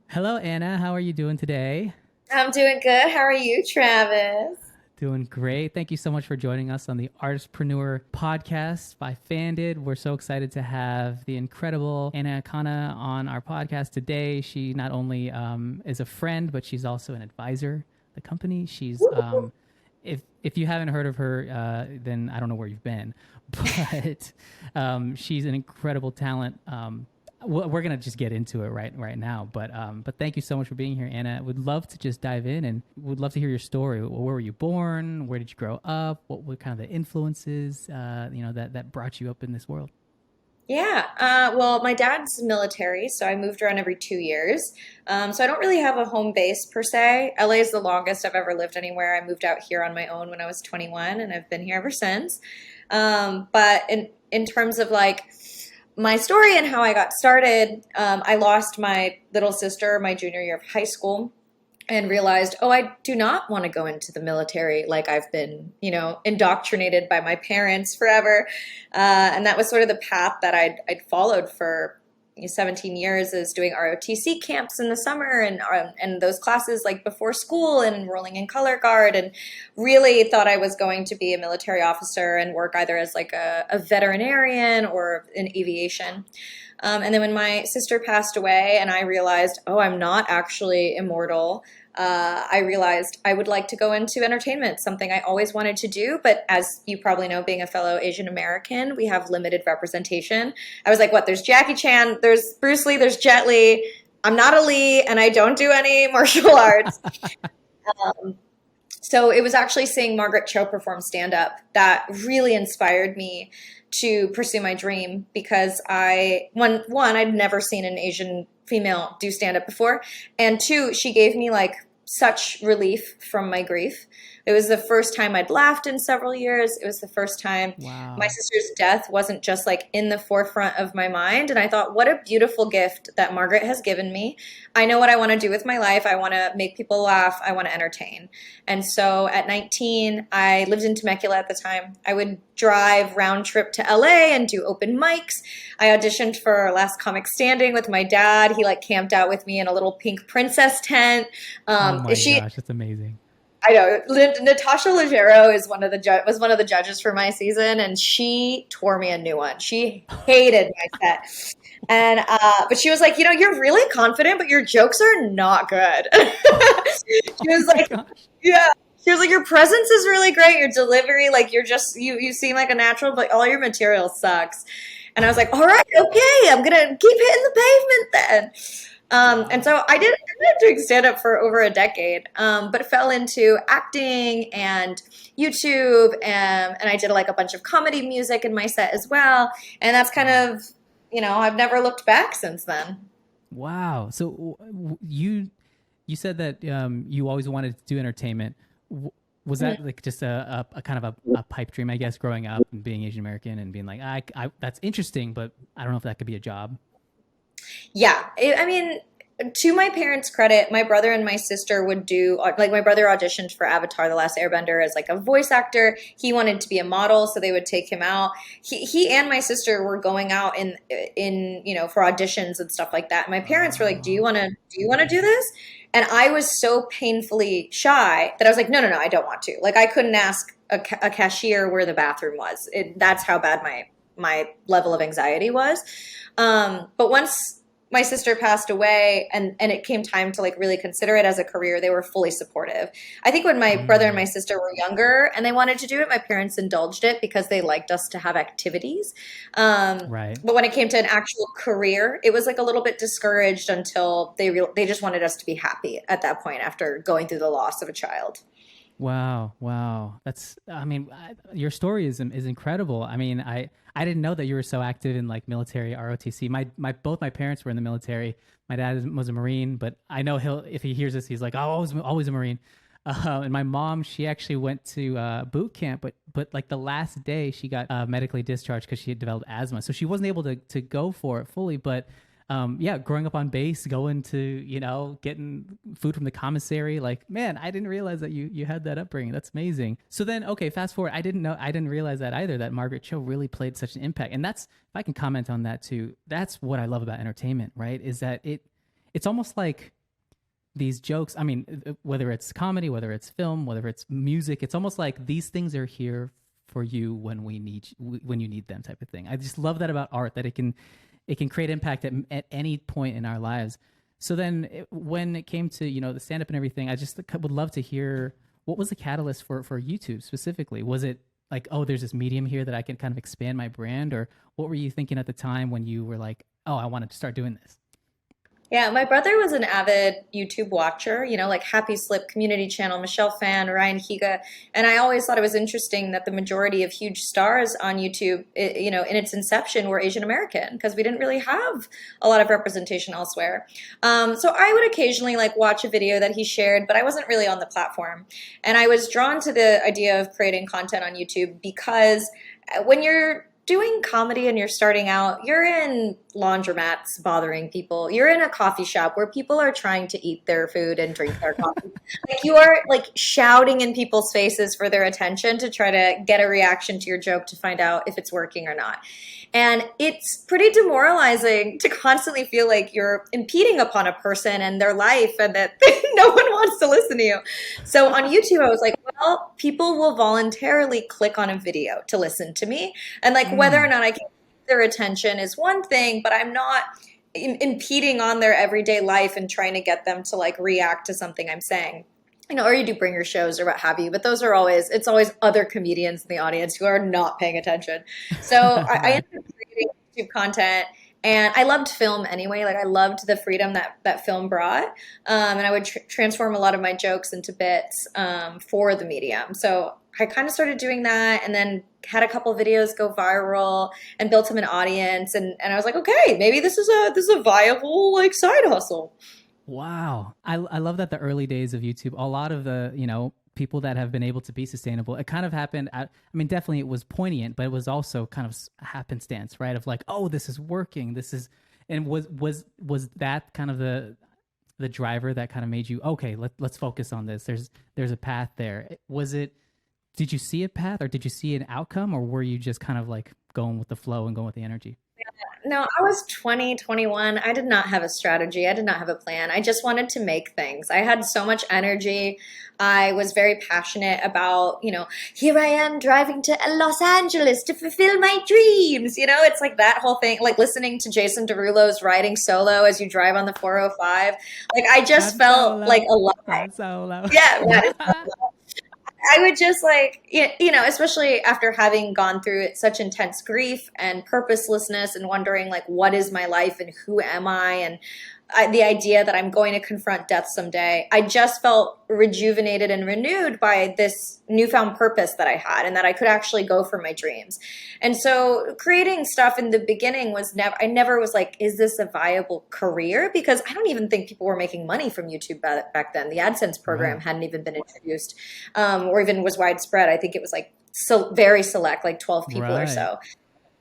Hello, Anna. How are you doing today? I'm doing good. How are you, Travis? Doing great. Thank you so much for joining us on the Artistpreneur podcast by Fandid. We're so excited to have the incredible Anna Akana on our podcast today. She not only is a friend, but she's also an advisor. The company. She's if you haven't heard of her, then I don't know where you've been. But she's an incredible talent. We're gonna just get into it right now. But thank you so much for being here, Anna. Would love to just dive in and would love to hear your story. Where were you born? Where did you grow up? What were kind of the influences that brought you up in this world? Yeah, well, my dad's military, so I moved around every 2 years. So I don't really have a home base per se. LA is the longest I've ever lived anywhere. I moved out here on my own when I was 21, and I've been here ever since. But in terms of like my story and how I got started, I lost my little sister my junior year of high school and realized, oh, I do not want to go into the military like I've been, indoctrinated by my parents forever. And that was sort of the path that I'd followed for 17 years, is doing ROTC camps in the summer and those classes like before school and enrolling in color guard, and really thought I was going to be a military officer and work either as like a veterinarian or in aviation. And then when my sister passed away and I realized, oh, I'm not actually immortal, I realized I would like to go into entertainment, something I always wanted to do. But as you probably know, being a fellow Asian American, we have limited representation. I was like, what? There's Jackie Chan, there's Bruce Lee, there's Jet Li. I'm not a Lee, and I don't do any martial arts. So it was actually seeing Margaret Cho perform stand up that really inspired me to pursue my dream, because I'd never seen an Asian female do stand up before, and two, she gave me like such relief from my grief. It was the first time I'd laughed in several years. It was the first time my Wow. sister's death wasn't just like in the forefront of my mind. And I thought, what a beautiful gift that Margaret has given me. I know what I want to do with my life. I want to make people laugh. I want to entertain. And so at 19, I lived in Temecula at the time. I would drive round trip to LA and do open mics. I auditioned for Last Comic Standing with my dad. He like camped out with me in a little pink princess tent. Oh my She gosh, that's amazing. I know Natasha Leggero is was one of the judges for my season, and she tore me a new one. She hated my set, and but she was like, you're really confident, but your jokes are not good. She was Oh my like, gosh. yeah. She was like, your presence is really great. Your delivery, like you're just you seem like a natural, but all your material sucks. And I was like, all right, okay, I'm gonna keep hitting the pavement then. And Wow. so ended up doing stand up for over a decade, but fell into acting and YouTube, and I did like a bunch of comedy music in my set as well. And that's kind Wow. of, I've never looked back since then. Wow. So you said that you always wanted to do entertainment. Was that like just a kind of a pipe dream, I guess, growing up and being Asian American and being like, that's interesting, but I don't know if that could be a job. Yeah, I mean, to my parents' credit, my brother and my sister would do like my brother auditioned for Avatar: The Last Airbender as like a voice actor. He wanted to be a model, so they would take him out. He and my sister were going out in for auditions and stuff like that. My parents were like, Oh, do you want to do this?" And I was so painfully shy that I was like, "No, no, no, I don't want to." Like I couldn't ask a cashier where the bathroom was. That's how bad my level of anxiety was. But once my sister passed away and it came time to like really consider it as a career, they were fully supportive. I think when my brother and my mm, sister were younger and they wanted to do it, my parents indulged it because they liked us to have activities. right. But when it came to an actual career, it was like a little bit discouraged until they just wanted us to be happy at that point after going through the loss of a child. Wow, wow. I mean, your story is incredible. I mean, I didn't know that you were so active in like military ROTC. Both my parents were in the military. My dad was a Marine, but I know if he hears this, he's like, oh, always a Marine. And my mom, she actually went to boot camp, but like the last day, she got medically discharged because she had developed asthma, so she wasn't able to go for it fully. But yeah, growing up on base, going to, getting food from the commissary. Like, man, I didn't realize that you had that upbringing. That's amazing. So then, okay, fast forward. I didn't realize that either, that Margaret Cho really played such an impact. And that's, if I can comment on that too, that's what I love about entertainment, right? Is that it's almost like these jokes. I mean, whether it's comedy, whether it's film, whether it's music, it's almost like these things are here for you when you need them, type of thing. I just love that about art, that it can create impact at any point in our lives. So then when it came to, the stand-up and everything, I just would love to hear, what was the catalyst for YouTube specifically? Was it like, oh, there's this medium here that I can kind of expand my brand? Or what were you thinking at the time when you were like, oh, I wanted to start doing this? Yeah, my brother was an avid YouTube watcher, like Happy Slip Community Channel, Michelle Phan, Ryan Higa. And I always thought it was interesting that the majority of huge stars on YouTube, in its inception were Asian American, because we didn't really have a lot of representation elsewhere. So I would occasionally watch a video that he shared, but I wasn't really on the platform. And I was drawn to the idea of creating content on YouTube because when you're doing comedy and you're starting out, you're in laundromats bothering people. You're in a coffee shop where people are trying to eat their food and drink their coffee. You are shouting in people's faces for their attention to try to get a reaction to your joke to find out if it's working or not. And it's pretty demoralizing to constantly feel like you're impeding upon a person and their life, and that no one wants to listen to you. So on YouTube, I was like, well, people will voluntarily click on a video to listen to me. And whether or not I can keep their attention is one thing, but I'm not impeding on their everyday life and trying to get them to react to something I'm saying. Or you do bringer shows or what have you, but it's always other comedians in the audience who are not paying attention. So I ended up creating YouTube content, and I loved film anyway. I loved the freedom that film brought, and I would transform a lot of my jokes into bits for the medium. So I kind of started doing that, and then had a couple videos go viral and built them an audience, and I was like, okay, maybe this is a viable side hustle. Wow. I love that the early days of YouTube, a lot of the, people that have been able to be sustainable, it kind of happened definitely it was poignant, but it was also kind of happenstance, right? Of oh, this is working. And was that kind of the driver that kind of made you, okay, let's focus on this. There's a path there. Did you see a path, or did you see an outcome, or were you just kind of going with the flow and going with the energy? No, I was 20, 21. I did not have a strategy. I did not have a plan. I just wanted to make things. I had so much energy. I was very passionate about, here I am driving to Los Angeles to fulfill my dreams. It's that whole thing, listening to Jason Derulo's Riding Solo as you drive on the 405. I just felt alive. Solo. Yeah, that is solo. I would just especially after having gone through such intense grief and purposelessness and wondering what is my life and who am I, and the idea that I'm going to confront death someday, I just felt rejuvenated and renewed by this newfound purpose that I had, and that I could actually go for my dreams. And so creating stuff in the beginning I never was is this a viable career? Because I don't even think people were making money from YouTube back then. The AdSense program hadn't even been introduced, or even was widespread. I think it was so very select, 12 people or so.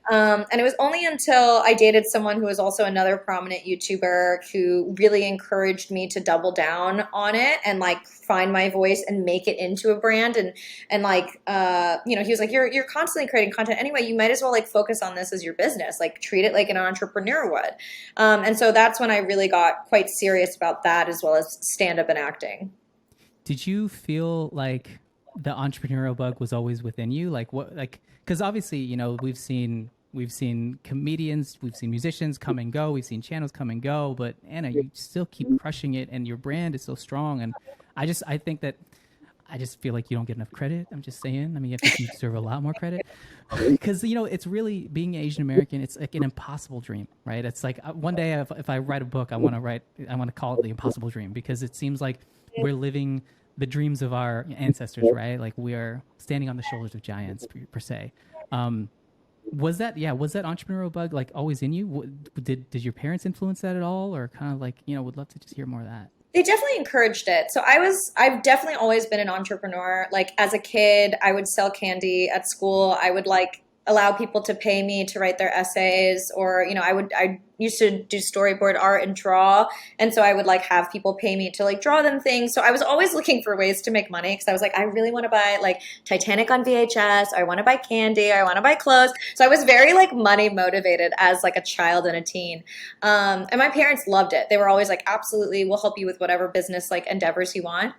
And it was only until I dated someone who was also another prominent YouTuber who really encouraged me to double down on it and find my voice and make it into a brand. And he was like, you're constantly creating content anyway. You might as well focus on this as your business, treat it like an entrepreneur would. And so that's when I really got quite serious about that, as well as stand-up and acting. Did you feel like the entrepreneurial bug was always within you? Because obviously, we've seen comedians, we've seen musicians come and go, we've seen channels come and go, but Anna, you still keep crushing it, and your brand is so strong. And I just feel like you don't get enough credit. I'm just saying. I think you deserve a lot more credit, because it's really, being Asian American, it's an impossible dream, right? It's one day if I write a book, I want to call it The Impossible Dream, because it seems like we're living the dreams of our ancestors, right? We are standing on the shoulders of giants, per se. Was that entrepreneurial bug always in you? Did your parents influence that at all, or kind of would love to just hear more of that? They definitely encouraged it. So I've definitely always been an entrepreneur. As a kid, I would sell candy at school. I would allow people to pay me to write their essays, or I used to do storyboard art and draw, and so I would like have people pay me to like draw them things. So I was always looking for ways to make money, because I was like, I really want to buy like Titanic on VHS, or I want to buy candy, or I want to buy clothes. So I was very like money motivated as like a child and a teen, and my parents loved it. They were always like, absolutely, we'll help you with whatever business like endeavors you want.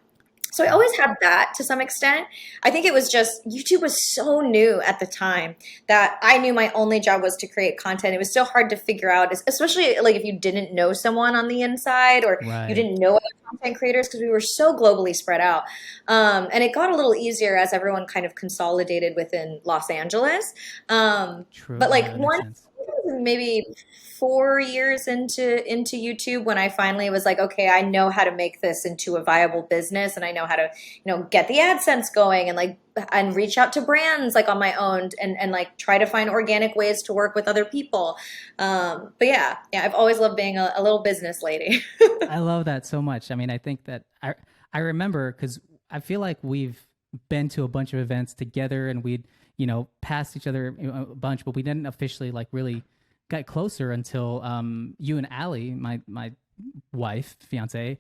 So I always had that to some extent. I think it was just YouTube was so new at the time that I knew my only job was to create content. It was so hard to figure out, especially like if you didn't know someone on the inside, or you didn't know other content creators, because we were so globally spread out. And it got a little easier as everyone kind of consolidated within Los Angeles. True. But like maybe 4 years into YouTube, when I finally was like, okay, I know how to make this into a viable business, and I know how to, get the AdSense going, and reach out to brands like on my own, and like try to find organic ways to work with other people. But yeah, I've always loved being a little business lady. I love that so much. I mean, I think that I remember, because I feel like we've been to a bunch of events together, and we'd, passed each other a bunch, but we didn't officially like really got closer until you and Allie, my wife, fiance,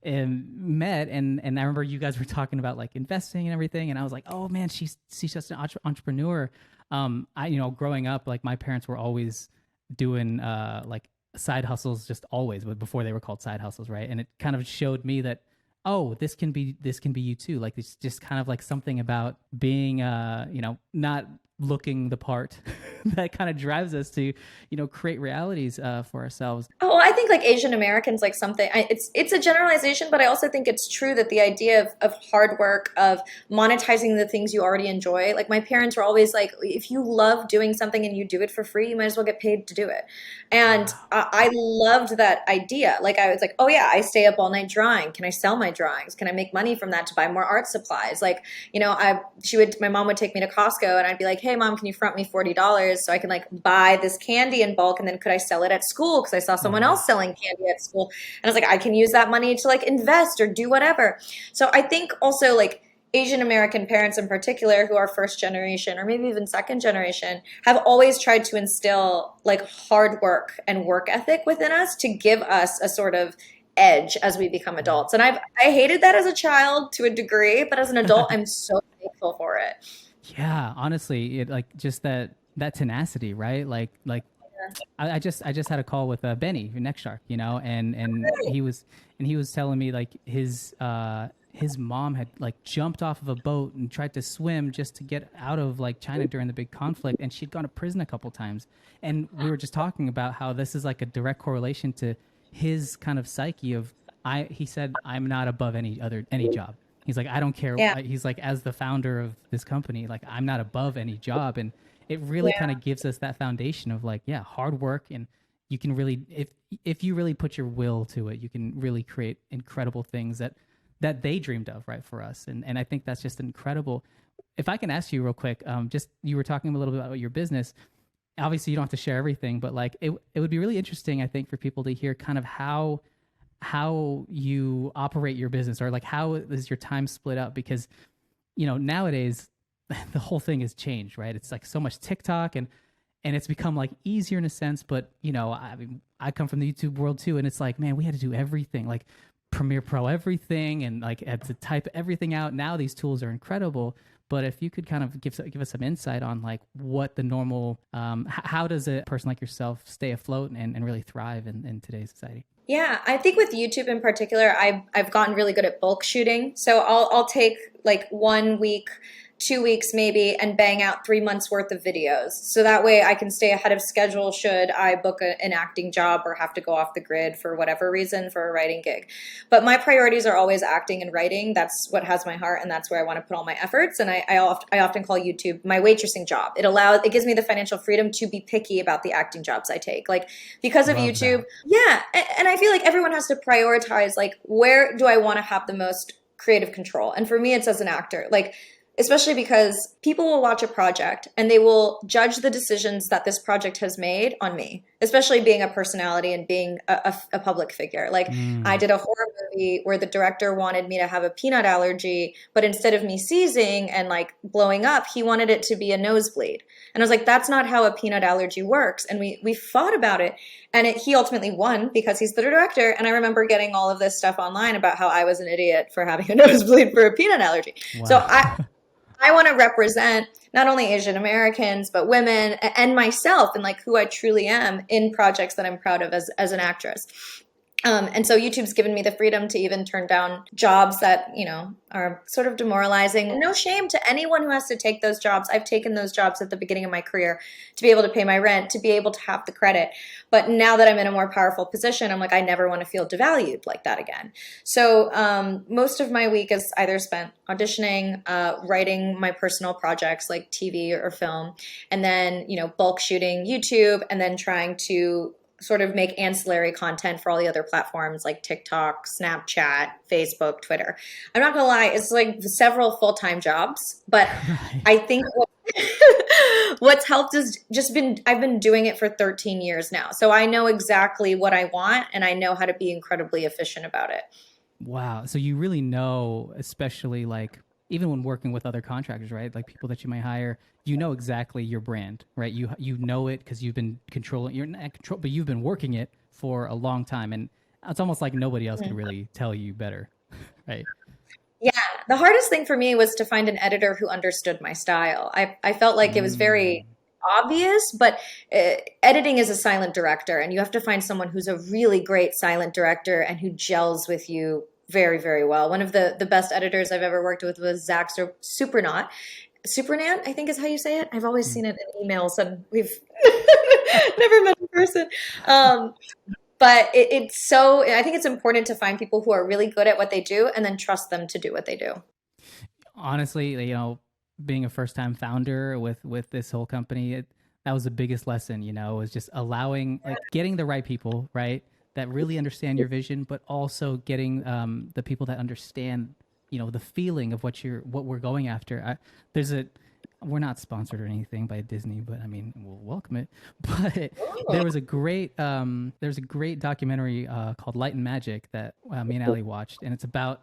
and met. And I remember you guys were talking about like investing and everything. And I was like, oh man, she's just an entrepreneur. Growing up, like my parents were always doing like side hustles, just always, but before they were called side hustles, right? And it kind of showed me that, oh, this can be you too. Like it's just kind of like something about being, not looking the part that kind of drives us to, create realities for ourselves. Oh, I think like Asian Americans, like something, it's a generalization, but I also think it's true that the idea of hard work, of monetizing the things you already enjoy. Like my parents were always like, if you love doing something and you do it for free, you might as well get paid to do it. And I loved that idea. Like I was like, oh yeah, I stay up all night drawing. Can I sell my drawings? Can I make money from that to buy more art supplies? Like, my mom would take me to Costco, and I'd be like, hey mom, can you front me $40 so I can like buy this candy in bulk, and then could I sell it at school, because I saw someone else selling candy at school, and I was like, I can use that money to like invest or do whatever. So I think also like Asian American parents in particular, who are first generation or maybe even second generation, have always tried to instill like hard work and work ethic within us to give us a sort of edge as we become adults. And I hated that as a child to a degree, but as an adult, I'm so thankful for it. Yeah, honestly, it like just that tenacity, right? Like I just had a call with Benny Next Shark, and he was telling me like his mom had like jumped off of a boat and tried to swim just to get out of like China during the big conflict, and she'd gone to prison a couple times. And we were just talking about how this is like a direct correlation to his kind of psyche of he said, I'm not above any job. He's like, I don't care. Yeah. He's like, as the founder of this company, like I'm not above any job. And it really kind of gives us that foundation of like, hard work. And you can really, if you really put your will to it, you can really create incredible things that they dreamed of, right, for us. And I think that's just incredible. If I can ask you real quick, just you were talking a little bit about your business. Obviously you don't have to share everything, but like it would be really interesting, I think, for people to hear kind of how you operate your business, or like how is your time split up, because nowadays the whole thing has changed, right? It's like so much TikTok, and it's become like easier in a sense, but I mean, I come from the YouTube world too, and it's like, man, we had to do everything, like Premiere Pro everything, and like had to type everything out. Now these tools are incredible, but if you could kind of give us some insight on like what the normal how does a person like yourself stay afloat and really thrive in today's society? Yeah, I think with YouTube in particular, I've gotten really good at bulk shooting. So I'll take like 1 week, 2 weeks maybe, and bang out 3 months worth of videos. So that way I can stay ahead of schedule should I book an acting job or have to go off the grid for whatever reason for a writing gig. But my priorities are always acting and writing. That's what has my heart, and that's where I want to put all my efforts. And I often call YouTube my waitressing job. It gives me the financial freedom to be picky about the acting jobs I take. Like because of YouTube, and I feel like everyone has to prioritize like, where do I want to have the most creative control? And for me, it's as an actor. Like especially because people will watch a project and they will judge the decisions that this project has made on me, especially being a personality and being a public figure. Like I did a horror movie where the director wanted me to have a peanut allergy, but instead of me seizing and like blowing up, he wanted it to be a nosebleed. And I was like, that's not how a peanut allergy works. And we fought about it. And he ultimately won because he's the director. And I remember getting all of this stuff online about how I was an idiot for having a nosebleed for a peanut allergy. Wow. So I want to represent not only Asian Americans, but women and myself and like who I truly am in projects that I'm proud of as an actress. And so YouTube's given me the freedom to even turn down jobs that, you know, are sort of demoralizing. No shame to anyone who has to take those jobs. I've taken those jobs at the beginning of my career to be able to pay my rent, to be able to have the credit. But now that I'm in a more powerful position, I'm like, I never want to feel devalued like that again. So most of my week is either spent auditioning, writing my personal projects like TV or film, and then, you know, bulk shooting YouTube, and then trying to sort of make ancillary content for all the other platforms like TikTok, Snapchat, Facebook, Twitter. I'm not gonna lie, it's like several full-time jobs, but I think what's helped is I've been doing it for 13 years now. So I know exactly what I want and I know how to be incredibly efficient about it. Wow. So you really know, especially like even when working with other contractors, right? Like people that you might hire, you know exactly your brand, right? You know it because you've been you're not control, but you've been working it for a long time, and it's almost like nobody else can really tell you better, right? Yeah, the hardest thing for me was to find an editor who understood my style. I felt like it was very obvious, but editing is a silent director, and you have to find someone who's a really great silent director and who gels with you very, very well. One of the best editors I've ever worked with was Zach Supernaut. Supernan, I think is how you say it. I've always seen it in emails and we've never met in person. But it's so, I think it's important to find people who are really good at what they do and then trust them to do what they do. Honestly, you know, being a first-time founder with this whole company, that was the biggest lesson, you know, was just allowing, like getting the right people, right, that really understand your vision, but also getting the people that understand, you know, the feeling of what we're going after. We're not sponsored or anything by Disney, but I mean, we'll welcome it. But there was a great documentary called Light and Magic that me and Ali watched, and it's about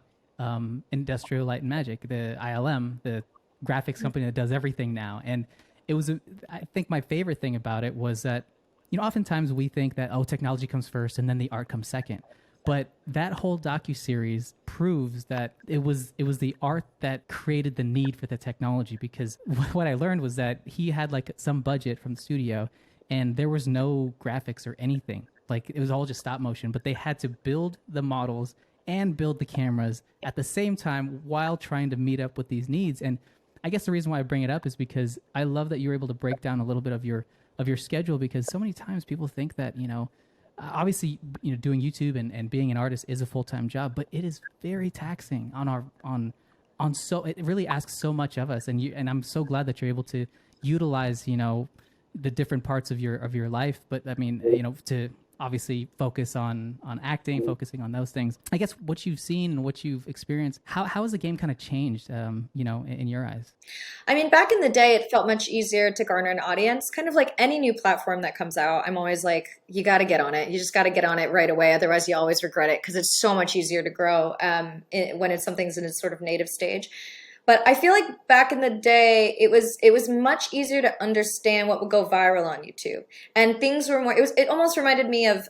Industrial Light and Magic, the ILM, the graphics company that does everything now. And it was, I think my favorite thing about it was that, you know, oftentimes we think that, oh, technology comes first and then the art comes second. But that whole docuseries proves that it was the art that created the need for the technology, because what I learned was that he had like some budget from the studio and there was no graphics or anything. Like it was all just stop motion, but they had to build the models and build the cameras at the same time while trying to meet up with these needs. And I guess the reason why I bring it up is because I love that you're able to break down a little bit of your schedule, because so many times people think that, you know, obviously, you know, doing YouTube and being an artist is a full-time job, but it is very taxing so it really asks so much of us. And I'm so glad that you're able to utilize, you know, the different parts of your life. But I mean, you know, to obviously focus on acting, focusing on those things. I guess what you've seen and what you've experienced, how has the game kind of changed, you know, in your eyes? I mean, back in the day, it felt much easier to garner an audience. Kind of like any new platform that comes out, I'm always like, you got to get on it. You just got to get on it right away. Otherwise, you always regret it, because it's so much easier to grow when it's something's in its sort of native stage. But I feel like back in the day, it was much easier to understand what would go viral on YouTube, and things were more. It almost reminded me of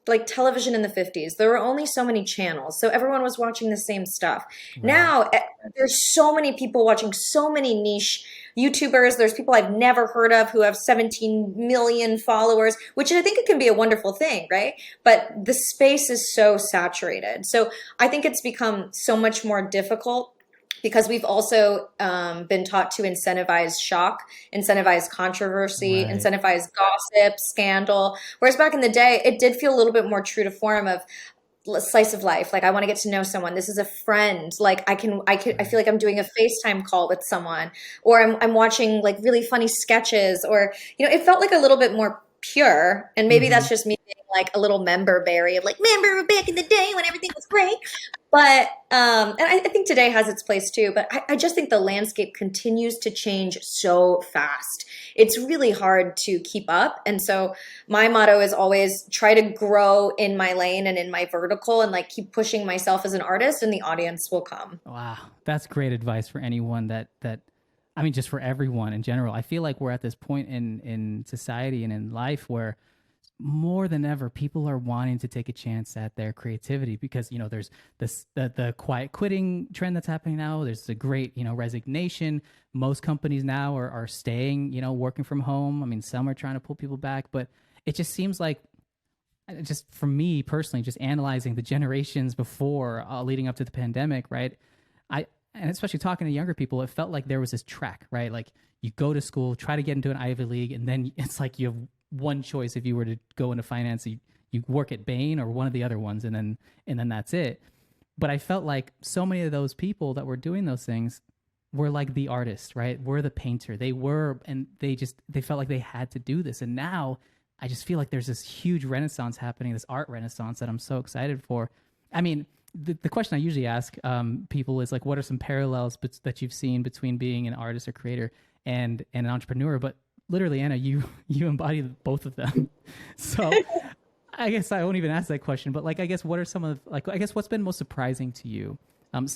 like television in the 50s. There were only so many channels, so everyone was watching the same stuff. Right. Now there's so many people watching so many niche YouTubers. There's people I've never heard of who have 17 million followers, which I think it can be a wonderful thing, right? But the space is so saturated. So I think it's become so much more difficult, because we've also been taught to incentivize shock, incentivize controversy, right, incentivize gossip, scandal. Whereas back in the day, it did feel a little bit more true to form of slice of life. Like, I want to get to know someone. This is a friend. Like I feel like I'm doing a FaceTime call with someone, or I'm watching like really funny sketches, or, you know, it felt like a little bit more pure. And maybe Mm-hmm. that's just me being like a little member berry of like, remember back in the day when everything was great. But and I think today has its place too. But I just think the landscape continues to change so fast. It's really hard to keep up. And so my motto is always try to grow in my lane and in my vertical and like keep pushing myself as an artist, and the audience will come. Wow, that's great advice for anyone that I mean, just for everyone in general. I feel like we're at this point in society and in life where more than ever people are wanting to take a chance at their creativity because there's the quiet quitting trend that's happening now. There's the great resignation. Most companies now are staying working from home. I mean, some are trying to pull people back, but it just seems like, just for me personally, just analyzing the generations before leading up to the pandemic, right? And especially talking to younger people, it felt like there was this track, right? Like you go to school, try to get into an Ivy League, and then it's like you have one choice. If you were to go into finance, you work at Bain or one of the other ones, and then that's it. But I felt like so many of those people that were doing those things were like the artist, right? Were the painter. They were, and they felt like they had to do this. And now I just feel like there's this huge renaissance happening, this art renaissance that I'm so excited for. I mean, the question I usually ask people is like, what are some parallels that you've seen between being an artist or creator and an entrepreneur? But literally, Anna, you embody both of them. So I guess I won't even ask that question. But like, I guess what are some of I guess what's been most surprising to you,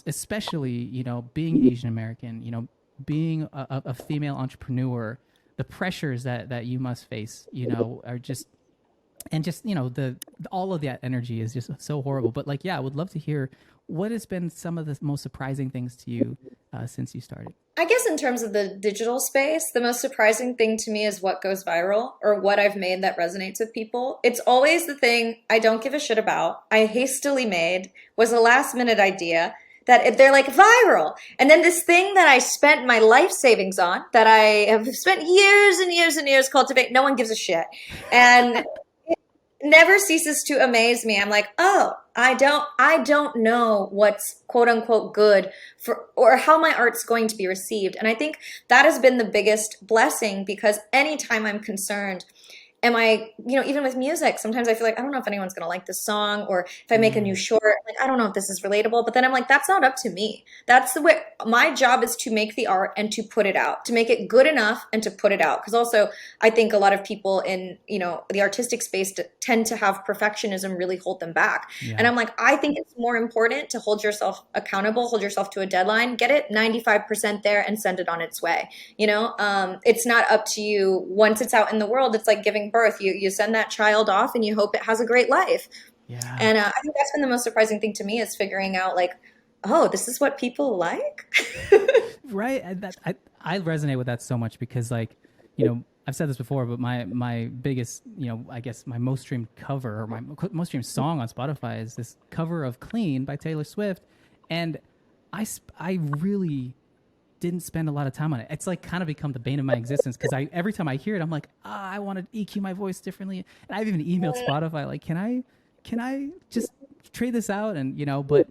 especially being Asian American, being a female entrepreneur, the pressures that you must face, are just. And just the all of that energy is just so horrible. But like, yeah, I would love to hear what has been some of the most surprising things to you since you started. I guess in terms of the digital space, the most surprising thing to me is what goes viral or what I've made that resonates with people. It's always the thing I don't give a shit about, I hastily made, was a last minute idea that they're like viral. And then this thing that I spent my life savings on, that I have spent years and years and years cultivate, no one gives a shit. And never ceases to amaze me. I'm like, oh, I don't know what's quote unquote good for, or how my art's going to be received. And I think that has been the biggest blessing, because anytime I'm concerned, am I, even with music, sometimes I feel like, I don't know if anyone's going to like this song, or if I make a new short, like, I don't know if this is relatable, but then I'm like, that's not up to me. That's the way my job is, to make the art and to put it out, to make it good enough and to put it out. Because also I think a lot of people in, the artistic space tend to have perfectionism really hold them back. Yeah. And I'm like, I think it's more important to hold yourself accountable, hold yourself to a deadline, get it 95% there and send it on its way. It's not up to you once it's out in the world. It's like giving birth. You send that child off and you hope it has a great life. Yeah. And I think that's been the most surprising thing to me, is figuring out like, oh, this is what people like. Right. I resonate with that so much, because like, I've said this before, but my biggest, I guess my most streamed cover, or my most streamed song on Spotify, is this cover of Clean by Taylor Swift. And I really didn't spend a lot of time on it. It's like kind of become the bane of my existence, because every time I hear it, I'm like, I want to EQ my voice differently. And I've even emailed Spotify like, can I just trade this out? And but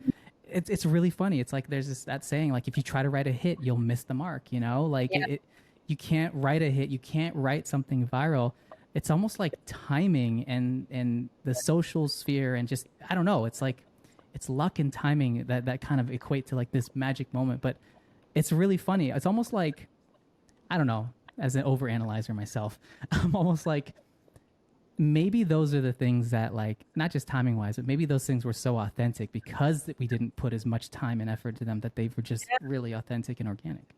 it's really funny. It's like there's that saying, like, if you try to write a hit, you'll miss the mark. Like yeah. You can't write a hit. You can't write something viral. It's almost like timing and the social sphere, and just, I don't know. It's like it's luck and timing that kind of equate to like this magic moment. But it's really funny. It's almost like, I don't know, as an overanalyzer myself, I'm almost like, maybe those are the things that, like, not just timing wise, but maybe those things were so authentic because we didn't put as much time and effort to them, that they were just really authentic and organic.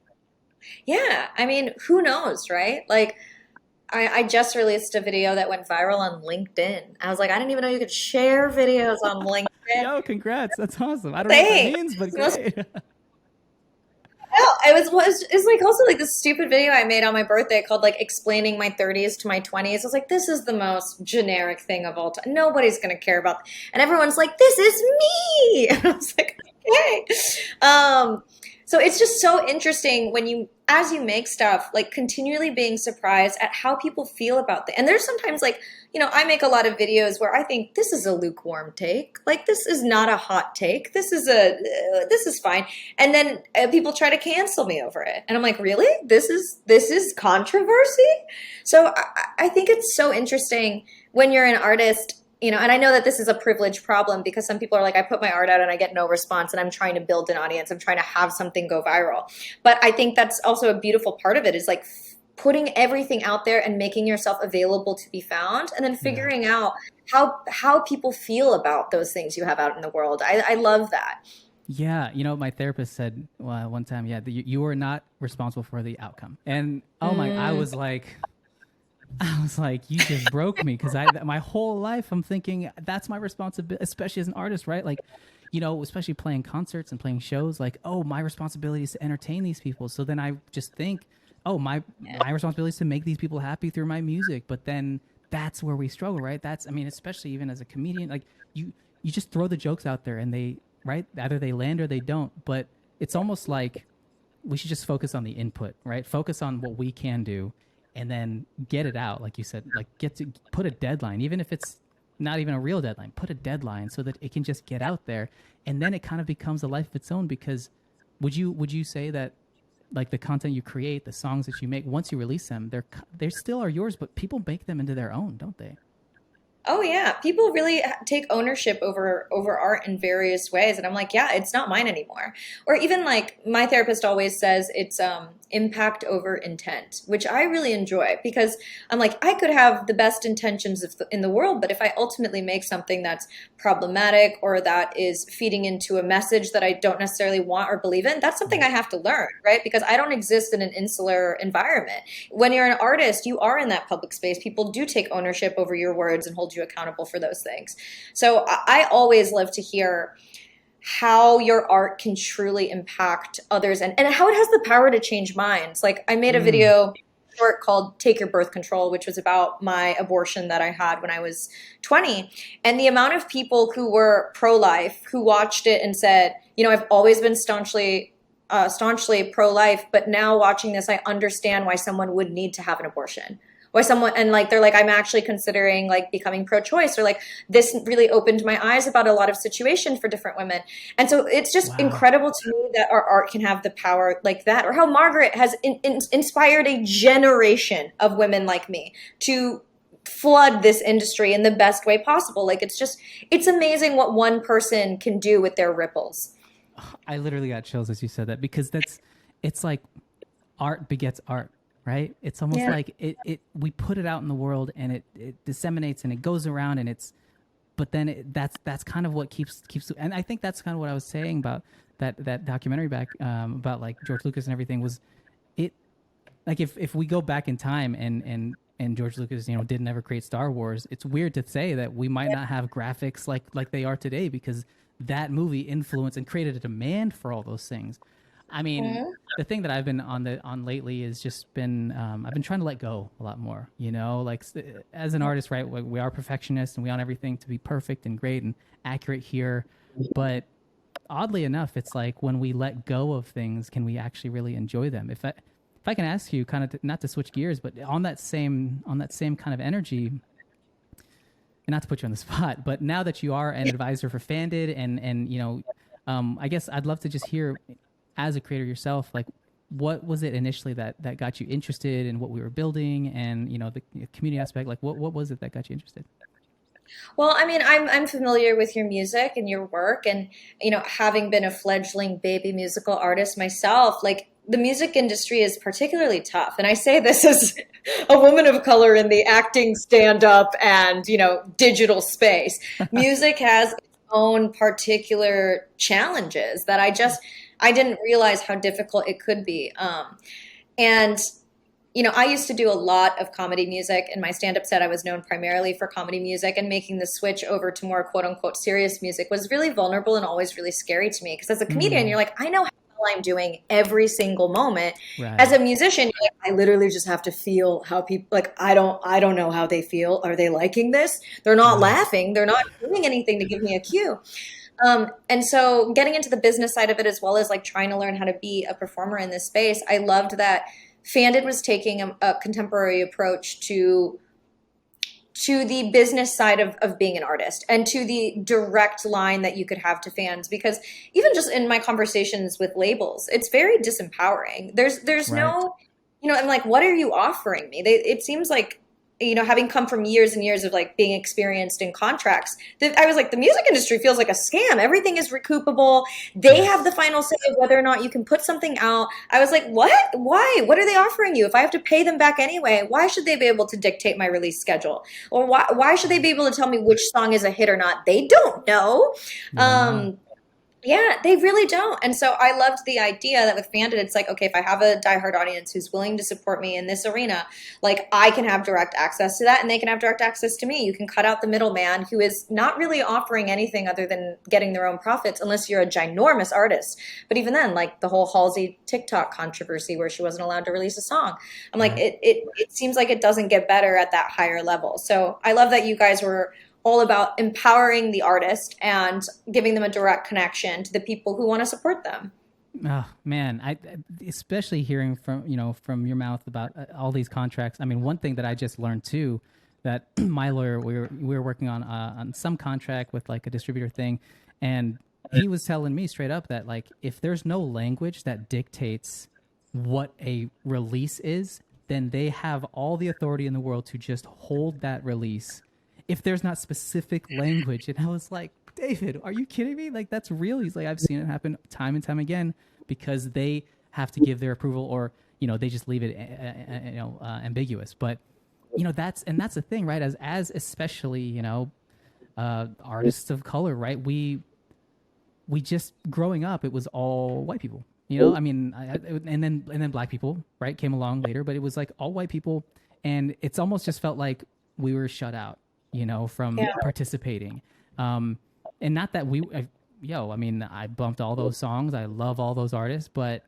Yeah. I mean, who knows, right? Like, I just released a video that went viral on LinkedIn. I was like, I didn't even know you could share videos on LinkedIn. Yo, congrats. That's awesome. I don't know what that means, but great. Well, it was like also like this stupid video I made on my birthday called like explaining my 30s to my 20s. I was like, this is the most generic thing of all time. Nobody's going to care about. And everyone's like, this is me. And I was like, okay. So it's just so interesting when you, as you make stuff, like continually being surprised at how people feel about it. And there's sometimes like, I make a lot of videos where I think this is a lukewarm take. Like, this is not a hot take. This is fine. And then people try to cancel me over it. And I'm like, really? This is controversy? So I think it's so interesting when you're an artist. And I know that this is a privilege problem because some people are like, I put my art out and I get no response and I'm trying to build an audience. I'm trying to have something go viral. But I think that's also a beautiful part of it is like putting everything out there and making yourself available to be found and then figuring out how people feel about those things you have out in the world. I love that. Yeah. My therapist said one time, you are not responsible for the outcome. And I was like, you just broke me because my whole life I'm thinking that's my responsibility, especially as an artist, right? Like, especially playing concerts and playing shows, like, oh, my responsibility is to entertain these people. So then I just think, oh, my responsibility is to make these people happy through my music. But then that's where we struggle, right? Especially even as a comedian, like you just throw the jokes out there and either they land or they don't. But it's almost like we should just focus on the input, right? Focus on what we can do. And then get it out, like you said, like get to put a deadline, even if it's not even a real deadline, put a deadline so that it can just get out there. And then it kind of becomes a life of its own because would you say that like the content you create, the songs that you make, once you release them, they still are yours, but people make them into their own, don't they? Oh yeah, people really take ownership over art in various ways, and I'm like, yeah, it's not mine anymore. Or even like my therapist always says, it's impact over intent, which I really enjoy because I'm like, I could have the best intentions in the world, but if I ultimately make something that's problematic or that is feeding into a message that I don't necessarily want or believe in, that's something I have to learn, right? Because I don't exist in an insular environment. When you're an artist, you are in that public space. People do take ownership over your words and hold you accountable for those things. So I always love to hear how your art can truly impact others and how it has the power to change minds. Like I made a video short called Take Your Birth Control, which was about my abortion that I had when I was 20. And the amount of people who were pro-life who watched it and said, I've always been staunchly pro-life, but now watching this, I understand why someone would need to have an abortion. Why someone, and like, they're like, I'm actually considering like becoming pro-choice, or like, this really opened my eyes about a lot of situations for different women. And so it's just incredible to me that our art can have the power like that, or how Margaret has inspired a generation of women like me to flood this industry in the best way possible. Like, it's amazing what one person can do with their ripples. I literally got chills as you said that, because it's like art begets art. Right? It's almost like we put it out in the world and it disseminates and it goes around and but then that's kind of what keeps, and I think that's kind of what I was saying about that documentary back, about like George Lucas and everything was it, like if we go back in time and George Lucas, didn't ever create Star Wars, it's weird to say that we might not have graphics like they are today, because that movie influenced and created a demand for all those things. I mean, the thing that I've been on lately is just been, I've been trying to let go a lot more, like as an artist, right? We are perfectionists and we want everything to be perfect and great and accurate here. But oddly enough, it's like when we let go of things, can we actually really enjoy them? If I can ask you kind of not to switch gears, but on that same kind of energy, and not to put you on the spot, but now that you are an advisor for Fandid and I guess I'd love to just hear, as a creator yourself, like what was it initially that got you interested in what we were building, and the community aspect? Like what was it that got you interested? Well, I mean, I'm familiar with your music and your work, and having been a fledgling baby musical artist myself, like the music industry is particularly tough. And I say this as a woman of color in the acting, stand-up, and digital space. Music has its own particular challenges that I didn't realize how difficult it could be. And I used to do a lot of comedy music. In my stand-up set, I was known primarily for comedy music, and making the switch over to more quote-unquote serious music was really vulnerable and always really scary to me. Because as a comedian, you're like, I know how well I'm doing every single moment. Right. As a musician, you're like, I literally just have to feel how people, like, I don't know how they feel. Are they liking this? They're not laughing. They're not doing anything to give me a cue. And so getting into the business side of it, as well as like trying to learn how to be a performer in this space, I loved that Fandid was taking a contemporary approach to the business side of being an artist and to the direct line that you could have to fans. Because even just in my conversations with labels, it's very disempowering. There's Right. no, I'm like, what are you offering me? It seems like, having come from years and years of like being experienced in contracts, that I was like, the music industry feels like a scam. Everything is recoupable. They have the Yes. final say of whether or not you can put something out. I was like, what? Why? What are they offering you? If I have to pay them back anyway, why should they be able to dictate my release schedule? Or why should they be able to tell me which song is a hit or not? They don't know. They don't know. Um, yeah, they really don't. And so I loved the idea that with Fandid, it's like, okay, if I have a diehard audience who's willing to support me in this arena, like I can have direct access to that and they can have direct access to me. You can cut out the middleman who is not really offering anything other than getting their own profits unless you're a ginormous artist. But even then, like the whole Halsey TikTok controversy where she wasn't allowed to release a song. I'm like, Right. it seems like it doesn't get better at that higher level. So I love that you guys were all about empowering the artist and giving them a direct connection to the people who want to support them. Oh man, I especially hearing from from your mouth about all these contracts. I mean, one thing that I just learned too, that my lawyer we were working on some contract with like a distributor thing, and he was telling me straight up that like if there's no language that dictates what a release is, then they have all the authority in the world to just hold that release if there's not specific language. And I was like, David, are you kidding me? Like that's real. He's like, I've seen it happen time and time again because they have to give their approval, or they just leave it ambiguous. But that's the thing, right? As especially artists of color, right? We just growing up, it was all white people. I mean, and then black people, right, came along later, but it was like all white people, and it's almost just felt like we were shut out, from Yeah. participating. And not that I mean, I bumped all those songs. I love all those artists, but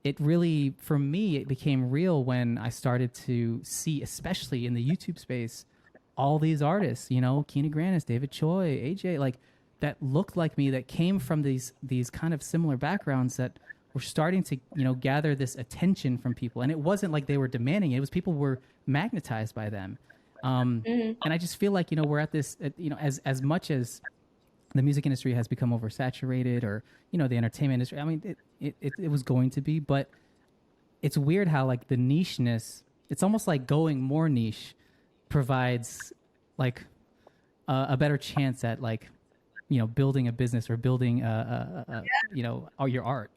it really, for me, it became real when I started to see, especially in the YouTube space, all these artists, Keena Grannis, David Choi, AJ, like that looked like me, that came from these kind of similar backgrounds, that were starting to, gather this attention from people. And it wasn't like they were demanding it. It was people were magnetized by them. Mhm. And I just feel like, we're at this, as much as the music industry has become oversaturated, or, the entertainment industry, I mean, it was going to be, but it's weird how like the nicheness, it's almost like going more niche provides like a better chance at like, building a business or building your art.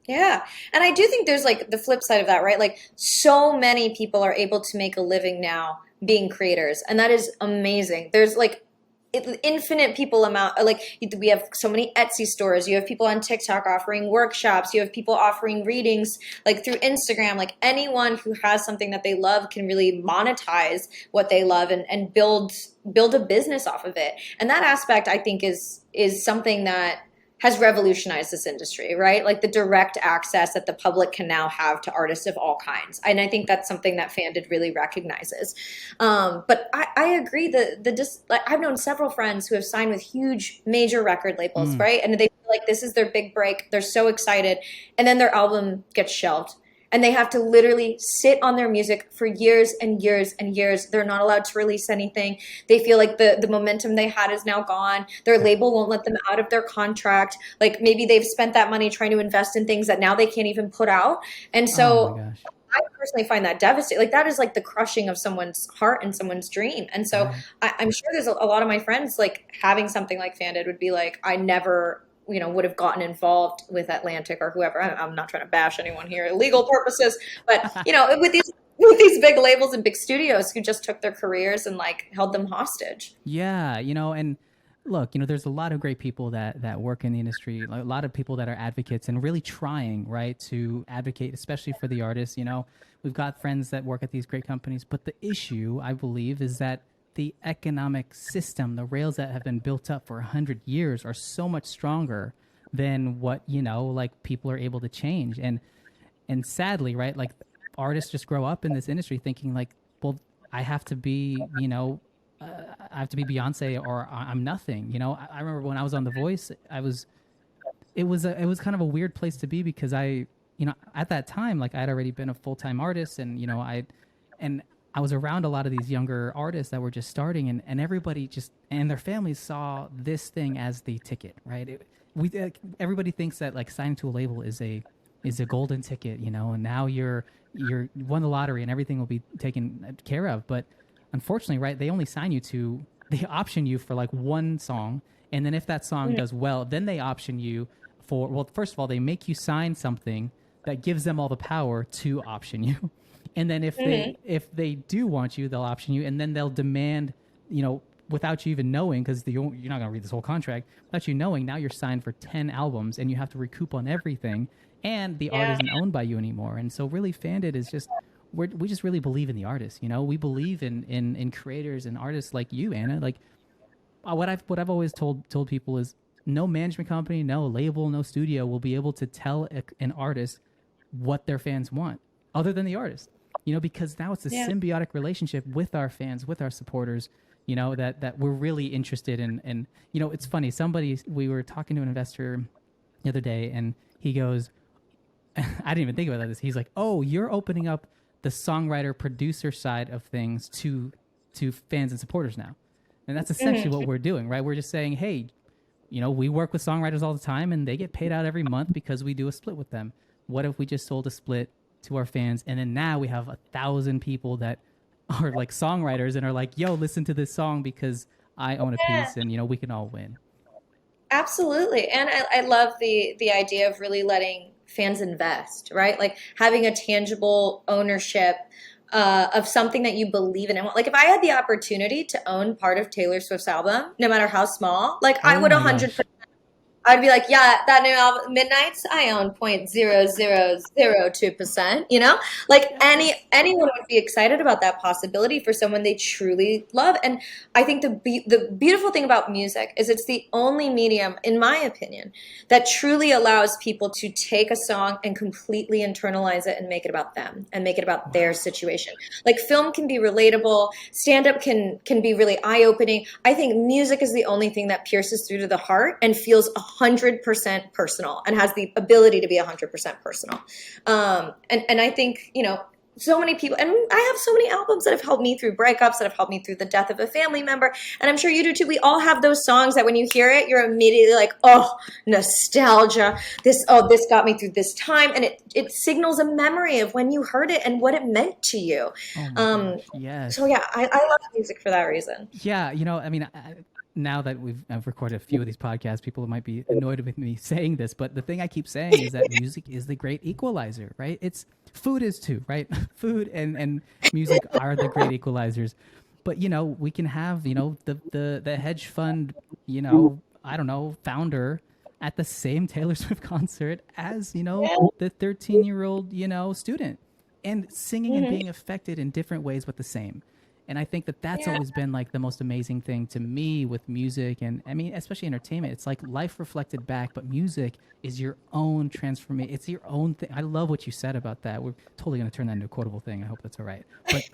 Yeah. And I do think there's like the flip side of that, right? Like so many people are able to make a living now being creators, and that is amazing. There's like infinite people amount, like we have so many Etsy stores. You have people on TikTok offering workshops. You have people offering readings like through Instagram. Like anyone who has something that they love can really monetize what they love and build a business off of it. And that aspect I think is something that has revolutionized this industry, right? Like the direct access that the public can now have to artists of all kinds. And I think that's something that Fandid really recognizes. But I agree that like I've known several friends who have signed with huge major record labels, Mm. right? And they feel like this is their big break. They're so excited. And then their album gets shelved. And they have to literally sit on their music for years and years and years. They're not allowed to release anything. They feel like the momentum they had is now gone. Their label won't let them out of their contract. Like maybe they've spent that money trying to invest in things that now they can't even put out. And Oh my so gosh. I personally find that devastating. Like that is like the crushing of someone's heart and someone's dream. And so Right. I'm sure there's a lot of my friends like having something like Fandid would be like, I never would have gotten involved with Atlantic or whoever. I'm not trying to bash anyone here, legal purposes, but with these big labels and big studios who just took their careers and like held them hostage. Yeah, and look, there's a lot of great people that work in the industry, a lot of people that are advocates and really trying, right, to advocate, especially for the artists. We've got friends that work at these great companies, but the issue, I believe, is that the economic system, the rails that have been built up for 100 years are so much stronger than what, like people are able to change. And sadly, right, like artists just grow up in this industry thinking like, well, I have to be, I have to be Beyonce or I'm nothing. You know, I remember when I was on The Voice, it was kind of a weird place to be because you know, at that time, like I'd already been a full-time artist, and you know, and I was around a lot of these younger artists that were just starting, and everybody just and their families saw this thing as the ticket, right? Everybody thinks that like signing to a label is a golden ticket, you know, and now you won the lottery and everything will be taken care of. But unfortunately, right, they option you for like one song, and then if that song does well, then they option you for, well, first of all, they make you sign something that gives them all the power to option you. And then if they do want you, they'll option you, and then they'll demand, you know, without you even knowing, because you're not going to read this whole contract, without you knowing, now you're signed for 10 albums and you have to recoup on everything, and the art isn't owned by you anymore. And so really Fandid is just, we just really believe in the artists, you know, we believe in creators and artists like you, Anna. Like what I've always told people is no management company, no label, no studio will be able to tell an artist what their fans want other than the artist, you know, because now it's a symbiotic relationship with our fans, with our supporters, you know, that we're really interested in. And, you know, it's funny, we were talking to an investor the other day, and he goes, I didn't even think about this. He's like, oh, you're opening up the songwriter producer side of things to fans and supporters now. And that's essentially what we're doing, right? We're just saying, hey, you know, we work with songwriters all the time and they get paid out every month because we do a split with them. What if we just sold a split to our fans? And then now we have 1,000 people that are like songwriters and are like, yo, listen to this song because I own a piece, and, you know, we can all win. Absolutely. And I love the idea of really letting fans invest, right? Like having a tangible ownership of something that you believe in. And like if I had the opportunity to own part of Taylor Swift's album, no matter how small, like I would 100%. I'd be like, yeah, that new album, Midnights, I own 0.0002%, you know? Like anyone would be excited about that possibility for someone they truly love. And I think the beautiful thing about music is it's the only medium, in my opinion, that truly allows people to take a song and completely internalize it and make it about them and make it about their situation. Like film can be relatable, stand-up can be really eye-opening. I think music is the only thing that pierces through to the heart and feels 100% personal and has the ability to be 100% personal. And I think, you know, so many people, and I have so many albums that have helped me through breakups, that have helped me through the death of a family member. And I'm sure you do too. We all have those songs that when you hear it, you're immediately like, oh, nostalgia. This got me through this time. And it signals a memory of when you heard it and what it meant to you. Yes. So yeah, I love music for that reason. Yeah. You know, I mean, now that I've recorded a few of these podcasts, people might be annoyed with me saying this, but the thing I keep saying is that music is the great equalizer, right? Food is too, right? Food and music are the great equalizers. But, you know, we can have, you know, the hedge fund, you know, I don't know, founder at the same Taylor Swift concert as, you know, the 13-year-old, you know, student, and singing and being affected in different ways, but the same. And I think that's always been like the most amazing thing to me with music. And I mean, especially entertainment, it's like life reflected back, but music is your own transformation. It's your own thing. I love what you said about that. We're totally going to turn that into a quotable thing. I hope that's all right. But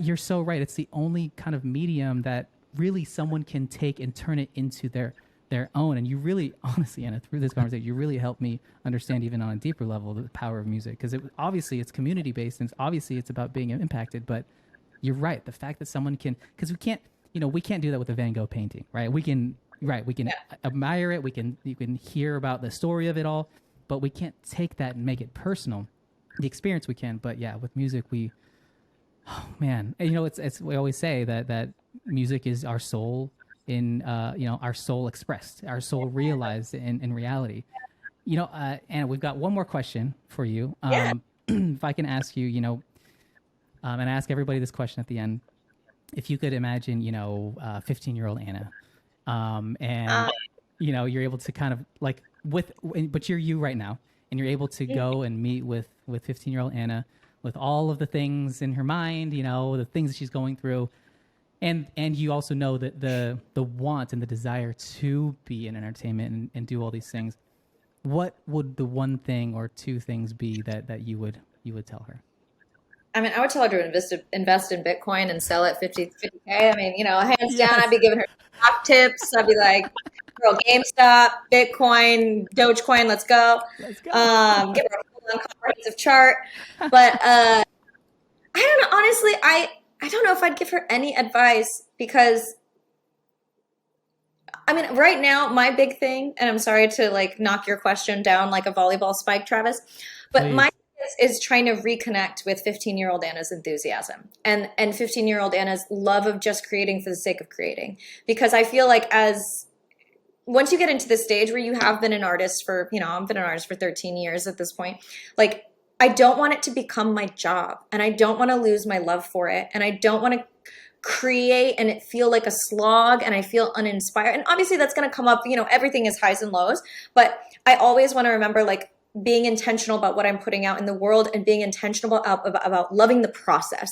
you're so right. It's the only kind of medium that really someone can take and turn it into their own. And you really, honestly, Anna, through this conversation, you really helped me understand even on a deeper level the power of music. Because obviously it's community based, and obviously it's about being impacted, but you're right. The fact that someone can, because we can't do that with a Van Gogh painting, right? We can admire it. You can hear about the story of it all, but we can't take that and make it personal. The experience we can, but yeah, with music, oh man, and, you know, it's we always say that music is our soul our soul expressed, our soul realized in reality. You know, Anna, we've got one more question for you. If I can ask you, you know. And I ask everybody this question at the end. If you could imagine, you know, 15-year-old Anna, and, you know, you're able to kind of like but you're you right now, and you're able to go and meet with 15-year-old Anna with all of the things in her mind, you know, the things that she's going through. And you also know that the want and the desire to be in entertainment and do all these things. What would the one thing or two things be that you would tell her? I mean, I would tell her to invest in Bitcoin and sell it 50K. I mean, hands down, I'd Yes. be giving her stock tips. I'd be like, girl, GameStop, Bitcoin, Dogecoin, let's go. Let's go. Give her a full-on comprehensive chart. But I don't know. Honestly, I don't know if I'd give her any advice because I mean, right now, my big thing, and I'm sorry to like knock your question down like a volleyball spike, Travis, but my Please. is trying to reconnect with 15-year-old Anna's enthusiasm and 15-year-old Anna's love of just creating for the sake of creating. Because I feel like as once you get into the stage where you have been an artist for, I've been an artist for 13 years at this point, like I don't want it to become my job and I don't want to lose my love for it. And I don't want to create and it feel like a slog and I feel uninspired. And obviously that's going to come up, everything is highs and lows, but I always want to remember like being intentional about what I'm putting out in the world and being intentional about loving the process.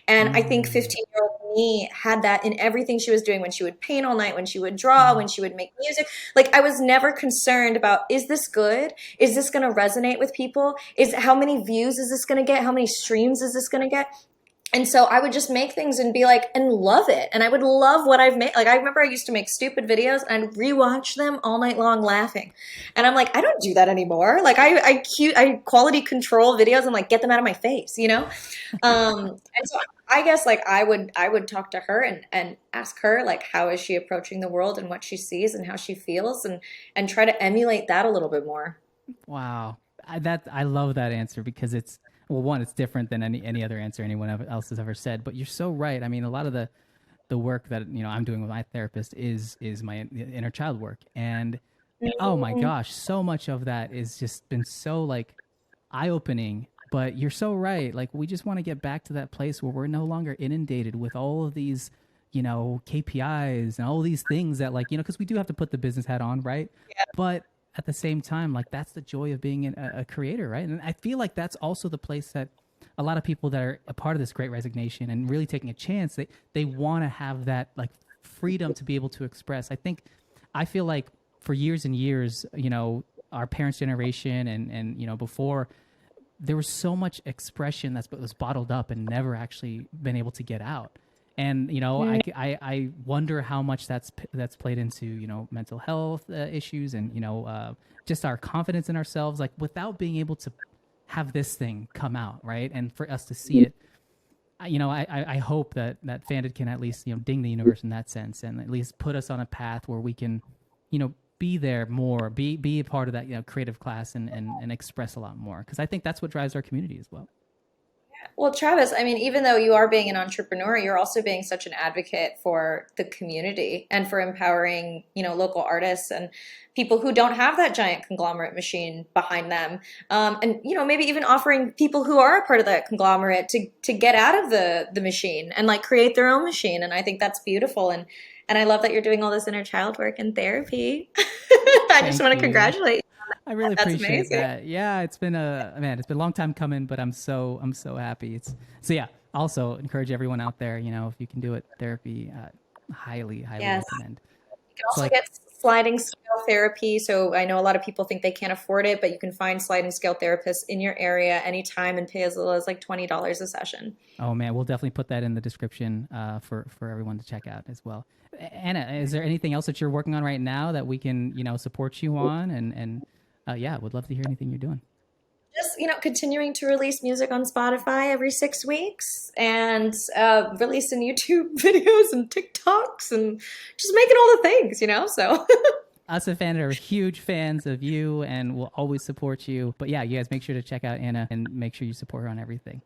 And I think 15-year-old me had that in everything she was doing when she would paint all night, when she would draw, when she would make music. Like I was never concerned about, is this good? Is this going to resonate with people? How many views is this going to get? How many streams is this going to get? And so I would just make things and be like, and love it. And I would love what I've made. Like, I remember I used to make stupid videos and I'd rewatch them all night long laughing. And I'm like, I don't do that anymore. Like I quality control videos and like get them out of my face, And so I guess like I would talk to her and ask her like, how is she approaching the world and what she sees and how she feels and try to emulate that a little bit more. Wow. I love that answer because it's, well, one, it's different than any other answer anyone else has ever said. But you're so right. I mean, a lot of the work that I'm doing with my therapist is my inner child work, and oh my gosh, so much of that is just been so like eye opening. But you're so right. Like we just want to get back to that place where we're no longer inundated with all of these KPIs and all these things that like because we do have to put the business hat on, right? Yeah. But at the same time, like that's the joy of being a creator, right? And I feel like that's also the place that a lot of people that are a part of this great resignation and really taking a chance, they want to have that like freedom to be able to express. I feel like for years and years, our parents' generation and before, there was so much expression that was bottled up and never actually been able to get out. And I wonder how much that's played into mental health issues and just our confidence in ourselves, like without being able to have this thing come out, right? And for us to see it, I hope that Fandid can at least ding the universe in that sense and at least put us on a path where we can be there more, be a part of that creative class and express a lot more, because I think that's what drives our community as well. Well, Travis, I mean, even though you are being an entrepreneur, you're also being such an advocate for the community and for empowering, local artists and people who don't have that giant conglomerate machine behind them. And, maybe even offering people who are a part of that conglomerate to get out of the machine and like create their own machine. And I think that's beautiful. And I love that you're doing all this inner child work and therapy. I just want to congratulate you. I really That's appreciate amazing. that. Yeah, it's been it's been a long time coming, but I'm so happy. So yeah, also encourage everyone out there, if you can do it, therapy, highly Yes. recommend. You can also get sliding scale therapy. So I know a lot of people think they can't afford it, but you can find sliding scale therapists in your area anytime and pay as little as like $20 a session. Oh man, we'll definitely put that in the description for everyone to check out as well. Anna, is there anything else that you're working on right now that we can support you on? And yeah, would love to hear anything you're doing. Just continuing to release music on Spotify every 6 weeks and releasing YouTube videos and TikToks and just making all the things, so Us at Fandid are huge fans of you and will always support you. But yeah, you guys make sure to check out Anna and make sure you support her on everything.